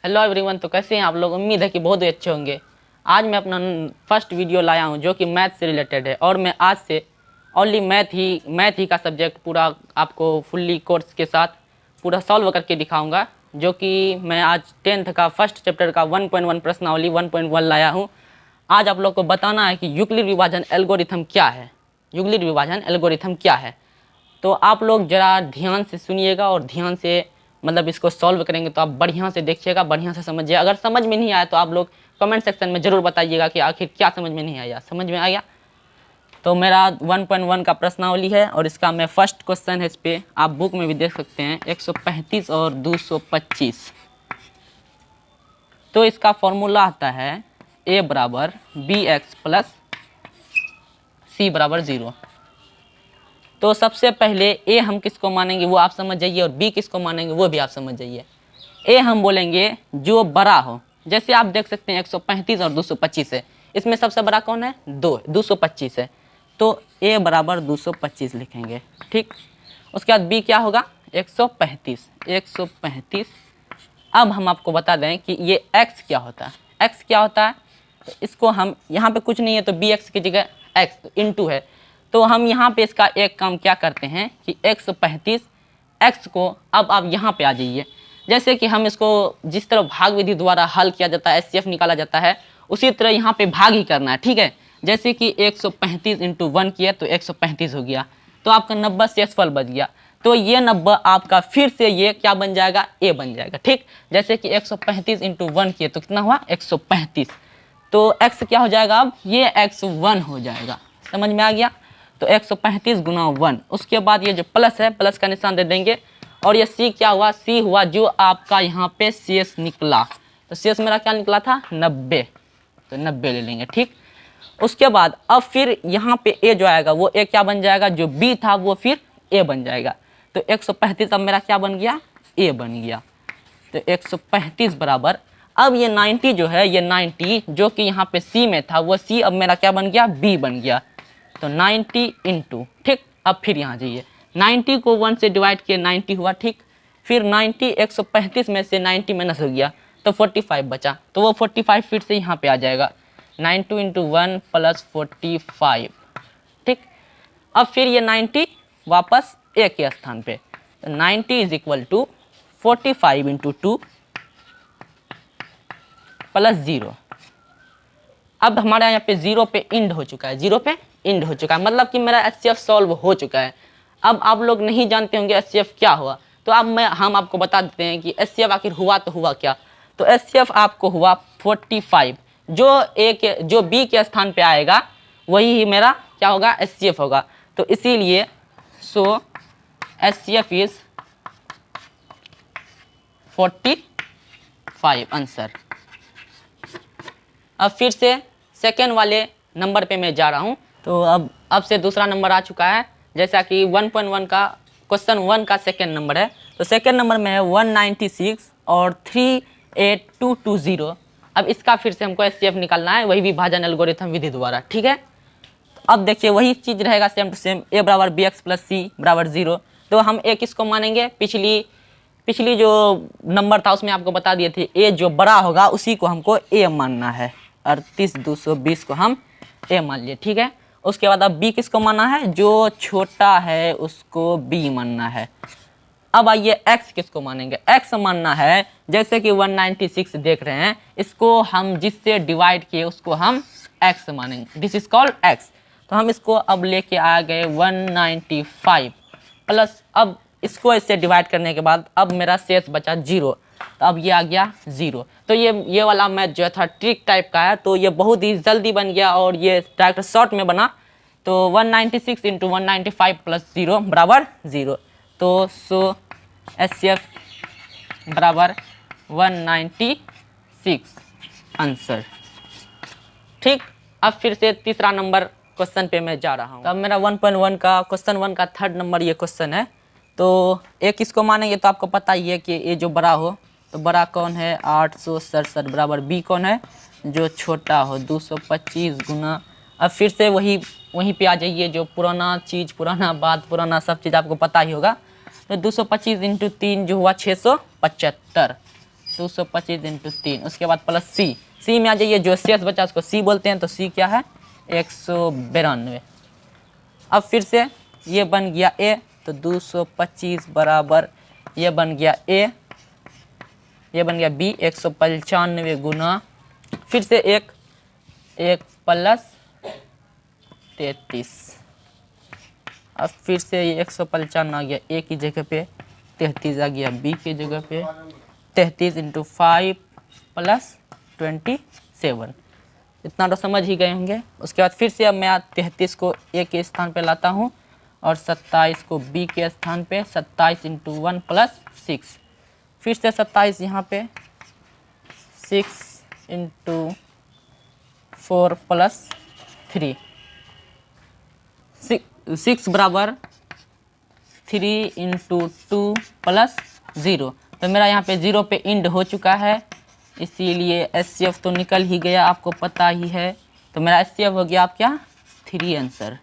Hello everyone. तो कैसे हैं आप लोग? उम्मीद है कि बहुत ही अच्छे होंगे। आज मैं अपना फर्स्ट वीडियो लाया हूं जो कि मैथ से रिलेटेड है और मैं आज से ओनली मैथ ही का सब्जेक्ट पूरा आपको फुल्ली कोर्स के साथ पूरा सॉल्व करके दिखाऊंगा। जो कि मैं आज 10th का फर्स्ट चैप्टर का 1.1 प्रश्नावली 1.1 लाया हूँ। आज आप लोग को बताना है कि यूक्लिड विभाजन एल्गोरिथम क्या है। यूक्लिड विभाजन एल्गोरिथम क्या है, तो आप लोग ज़रा ध्यान से सुनिएगा और ध्यान से मतलब इसको सॉल्व करेंगे तो आप बढ़िया से देखिएगा, बढ़िया से समझिएगा। अगर समझ में नहीं आया तो आप लोग कमेंट सेक्शन में ज़रूर बताइएगा कि आखिर क्या समझ में नहीं आया। समझ में आ गया तो मेरा 1.1 का प्रश्नावली है और इसका मैं फर्स्ट क्वेश्चन है। इस पर आप बुक में भी देख सकते हैं 135 और 225। तो इसका फॉर्मूला आता है a बराबर bx प्लस c बराबर 0। तो सबसे पहले ए हम किसको मानेंगे वो आप समझ जाइए और बी किसको मानेंगे वो भी आप समझ जाइए। ए हम बोलेंगे जो बड़ा हो, जैसे आप देख सकते हैं 135 और 225 है, इसमें सबसे बड़ा कौन है? 225 है। तो ए बराबर 225 लिखेंगे, ठीक। उसके बाद बी क्या होगा? 135। अब हम आपको बता दें कि ये एक्स क्या होता है। एक्स क्या होता है? तो इसको हम यहाँ पे कुछ नहीं है तो बी एक्स की जगह एक्स इंटू है। तो हम यहाँ पे इसका एक काम क्या करते हैं कि 135 एक्स को अब आप यहाँ पे आ जाइए। जैसे कि हम इसको जिस तरह भाग विधि द्वारा हल किया जाता है, एचसीएफ निकाला जाता है, उसी तरह यहाँ पे भाग ही करना है, ठीक है। जैसे कि 135 इंटू 1 किया तो 135 हो गया, तो आपका 90 शेषफल बच गया। तो ये 90 आपका फिर से ये क्या बन जाएगा? ए बन जाएगा, ठीक। जैसे कि 135 इंटू 1 किए तो कितना हुआ? 135। तो एक्स क्या हो जाएगा? अब ये x1 हो जाएगा। समझ में आ गया? तो 135 गुना 1। उसके बाद ये जो प्लस है, प्लस का निशान दे देंगे। और ये सी क्या हुआ? सी हुआ जो आपका यहाँ पे शेष निकला। तो शेष मेरा क्या निकला था? 90। तो 90 ले लेंगे, ठीक। उसके बाद अब फिर यहाँ पे ए जो आएगा वो ए क्या बन जाएगा? जो बी था वो फिर ए बन जाएगा। तो 135 अब मेरा क्या बन गया? ए बन गया। तो 135 बराबर अब ये 90 जो है, ये 90 जो कि यहाँ पे सी में था वो सी अब मेरा क्या बन गया? बी बन गया। तो 90 इंटू, ठीक। अब फिर यहाँ जाइए, 90 को 1 से डिवाइड किए 90 हुआ, ठीक। फिर 90 135 में से 90 माइनस हो गया तो 45 बचा, तो वो 45 फिर से यहाँ पे आ जाएगा। 92 इंटू 1 प्लस 45, ठीक। अब फिर ये 90 वापस ए के स्थान पे, तो 90 is equal to 45 into 2 plus 0। अब हमारे यहाँ पे 0 पे इंड हो चुका है, 0 पे इंड हो चुका है, मतलब कि मेरा एचसीएफ सॉल्व हो चुका है। अब आप लोग नहीं जानते होंगे एचसीएफ क्या हुआ, तो अब हम आपको बता देते हैं कि एचसीएफ आखिर हुआ तो हुआ क्या। तो एचसीएफ आपको हुआ 45। जो बी के स्थान पे आएगा वही ही मेरा क्या होगा? एचसीएफ होगा। तो इसीलिए सो एचसीएफ इज 45 आंसर। अब फिर से सेकेंड वाले नंबर पे मैं जा रहा हूँ। तो अब से दूसरा नंबर आ चुका है, जैसा कि 1.1 का क्वेश्चन 1 का सेकेंड नंबर है। तो सेकेंड नंबर में है 196 और 38220। अब इसका फिर से हमको एचसीएफ निकालना है, वही विभाजन एल्गोरिथम विधि द्वारा, ठीक है। अब देखिए वही चीज़ रहेगा सेम टू सेम, ए बराबर बी एक्स प्लस सी बराबर 0। तो हम ए किसको मानेंगे? पिछली जो नंबर था उसमें आपको बता दिए थे ए जो बड़ा होगा उसी को हमको ए मानना है। 38220 को हम ए मान लिए, ठीक है। उसके बाद अब बी किसको मानना है? जो छोटा है उसको बी मानना है। अब आइए एक्स किसको मानेंगे? एक्स मानना है, जैसे कि 196 देख रहे हैं, इसको हम जिससे डिवाइड किए उसको हम एक्स मानेंगे। This is called x. तो हम इसको अब लेके आ गए 195 प्लस, अब इसको इससे डिवाइड करने के बाद अब मेरा शेष बचा 0। तो अब ये आ गया 0। तो ये वाला मैथ जो था ट्रिक टाइप का है, तो ये बहुत ही जल्दी बन गया और ये डायरेक्ट शॉर्ट में बना। तो 196 इंटू 195 प्लस 0 बराबर 0। तो सो एचसीएफ बराबर 196 आंसर, ठीक। अब फिर से तीसरा नंबर क्वेश्चन पे मैं जा रहा हूँ। अब मेरा 1.1 का क्वेश्चन 1 का थर्ड नंबर ये क्वेश्चन है। तो ए किसको मानेंगे? तो आपको पता ही है कि ए जो बड़ा हो, तो बड़ा कौन है? 867 बराबर बी कौन है? जो छोटा हो 225 गुना। अब फिर से वहीं पे आ जाइए, जो पुराना चीज़, पुराना बात, पुराना सब चीज़ आपको पता ही होगा। तो 225 इंटू 3 जो हुआ 675। 225 इंटू 3, उसके बाद प्लस सी में आ जाइए, जो शेष बचा उसको सी बोलते हैं, तो सी क्या है 192। अब फिर से ये बन गया ए, तो 225 बराबर ये बन गया ए, ये बन गया बी 195 गुना फिर से एक प्लस 33। अब फिर से ये 195 आ गया ए की जगह पे, 33 आ गया बी की जगह पे, 33 इंटू 5 प्लस 27, इतना तो समझ ही गए होंगे। उसके बाद फिर से अब मैं 33 को ए के स्थान पे लाता हूँ और 27 को बी के स्थान पे, 27 इंटू 1 प्लस 6, फिर से 27 यहाँ पे, 6 इंटू 4 प्लस 3, 6 बराबर 3 इंटू 2 प्लस 0। तो मेरा यहाँ पे 0 पे इंड हो चुका है, इसीलिए एचसीएफ तो निकल ही गया, आपको पता ही है। तो मेरा एचसीएफ हो गया आप क्या 3 आंसर।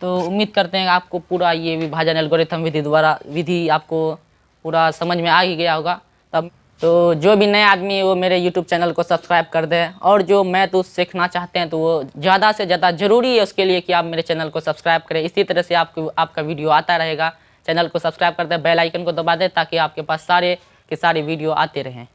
तो उम्मीद करते हैं आपको पूरा ये विभाजन एल्गोरिथम विधि आपको पूरा समझ में आ ही गया होगा। तब तो जो भी नया आदमी है वो मेरे YouTube चैनल को सब्सक्राइब कर दें, और जो मैथ सीखना चाहते हैं तो वो ज़्यादा से ज़्यादा ज़रूरी है उसके लिए कि आप मेरे चैनल को सब्सक्राइब करें। इसी तरह से आपका वीडियो आता रहेगा। चैनल को सब्सक्राइब कर दें, बेल आइकन को दबा दें ताकि आपके पास सारे के सारे वीडियो आते रहें।